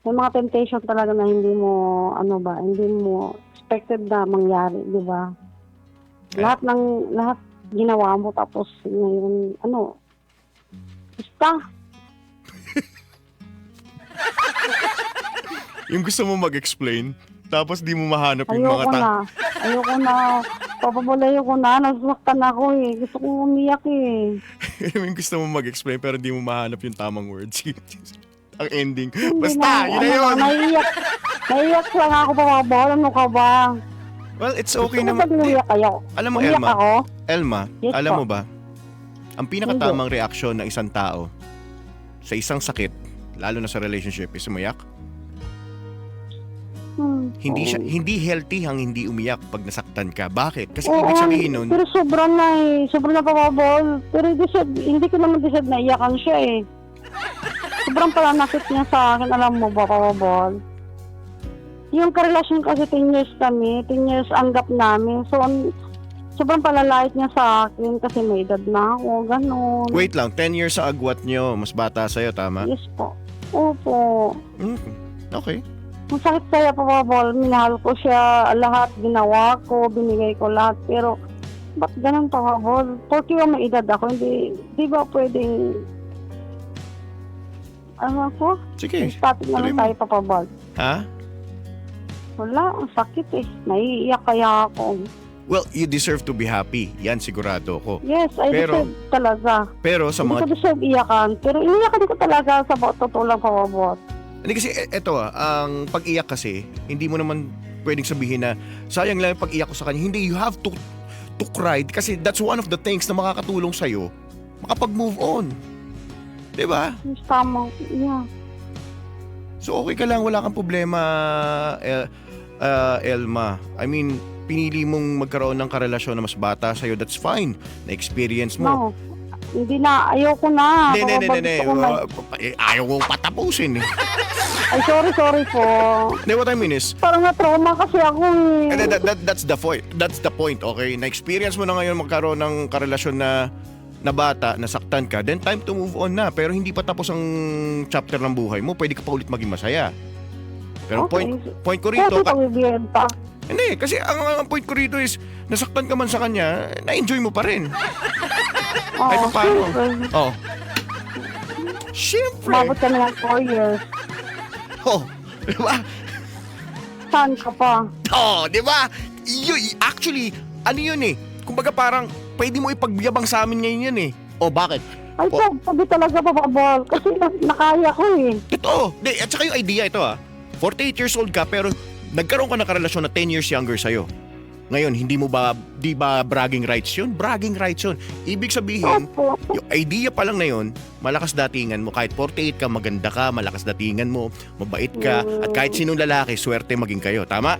may mga temptation talaga na hindi mo, hindi mo expected na mangyari, di ba? Lahat ginawa mo tapos ngayon, basta. Yung gusto mo mag-explain, tapos di mo mahanap yung mga Ayoko na. Papabalayo ko na. Nasaktan ako eh. Gusto kong umiyak eh. yung gusto mo mag-explain pero di mo mahanap yung tamang words. Ang ending. Hindi Basta, na, yun na yun. Naiiyak lang ako papabal. Ano ka ba? Well, it's okay Gusto ko naman. ba umiyak kayo? Alam mo, Umiyak ako? Elma, Yes, alam po. mo ba, ang pinakatamang reaksyon ng isang tao sa isang sakit, lalo na sa relationship, is umiyak. Hindi healthy ang hindi umiyak pag nasaktan ka. Bakit? Kasi ibig sabihin nun, Pero sobrang na papabal. Pero hindi ko naman deserve na iyakan siya eh. Sobrang palanakit niya sa akin. Alam mo ba, papabal? Yung karelasyon kasi 10 years kami, 10 years anggap namin. So, sobrang palalait niya sa akin kasi may edad na ako, ganun. wait lang, 10 years sa agwat nyo, mas bata sa'yo, tama? Yes po. Opo. Okay. Masakit kaya papabal. Minahal ko siya, lahat ginawa ko, binigay ko lahat. Pero, ba't ganun papabal? Porque yung may edad ako, di ba pwedeng, Sige. static na lang tayo papabal. Ha? Wala, ang sakit eh. Naiiyak kaya ako. Well, you deserve to be happy. Yan, sigurado ko. Yes, I deserve talaga. Pero sa Hindi mga... ko deserve iyakan. Pero iniyakan ko talaga sa totoo lang papabal. Hindi kasi, eto ang pag-iyak kasi, hindi mo naman pwedeng sabihin na, sayang lang yung pag-iyak ko sa kanya. Hindi, you have to cry kasi that's one of the things na makakatulong sa'yo makapag-move on. Diba? Yes, tama. Yeah. So okay ka lang, wala kang problema, Elma. I mean, pinili mong magkaroon ng karelasyon na mas bata sa'yo, that's fine. Na-experience mo. No. Hindi na. Ayoko na. Hindi. Gusto ko na- Ayaw ko patapusin eh. Ay, sorry po. Hindi, what I mean is, Parang na-trauma kasi ako eh. that's the point. That's the point, okay? Na-experience mo na ngayon magkaroon ng karelasyon na bata, nasaktan ka, then time to move on na. Pero hindi pa tapos ang chapter ng buhay mo, pwede ka pa ulit maging masaya. Pero Okay. point ko Kaya rito, ito bibigyan pa. hindi, kasi ang point ko rito is, nasaktan ka man sa kanya, na-enjoy mo pa rin. Ay, Oo, paano? siyempre. Oh. Siyempre. Umabot kami ng 4 years. Oh, di ba? Saan ka pa? Oh, di ba? Actually, ano yun eh? Kumbaga parang, pwede mo ipagyabang sa amin ngayon yan eh. Oh, bakit? Ay, sabi talaga papabal. Kasi nakaya ko eh. Totoo. Di, at saka yung idea ito 48 years old ka pero nagkaroon ka ng karelasyon na 10 years younger sa'yo. Ngayon, di ba bragging rights yun? Bragging rights yun. Ibig sabihin, Opo. yung idea pa lang na yun, malakas datingan mo. Kahit 48 ka, maganda ka, malakas datingan mo, mabait ka, at kahit sinong lalaki, swerte maging kayo. Tama?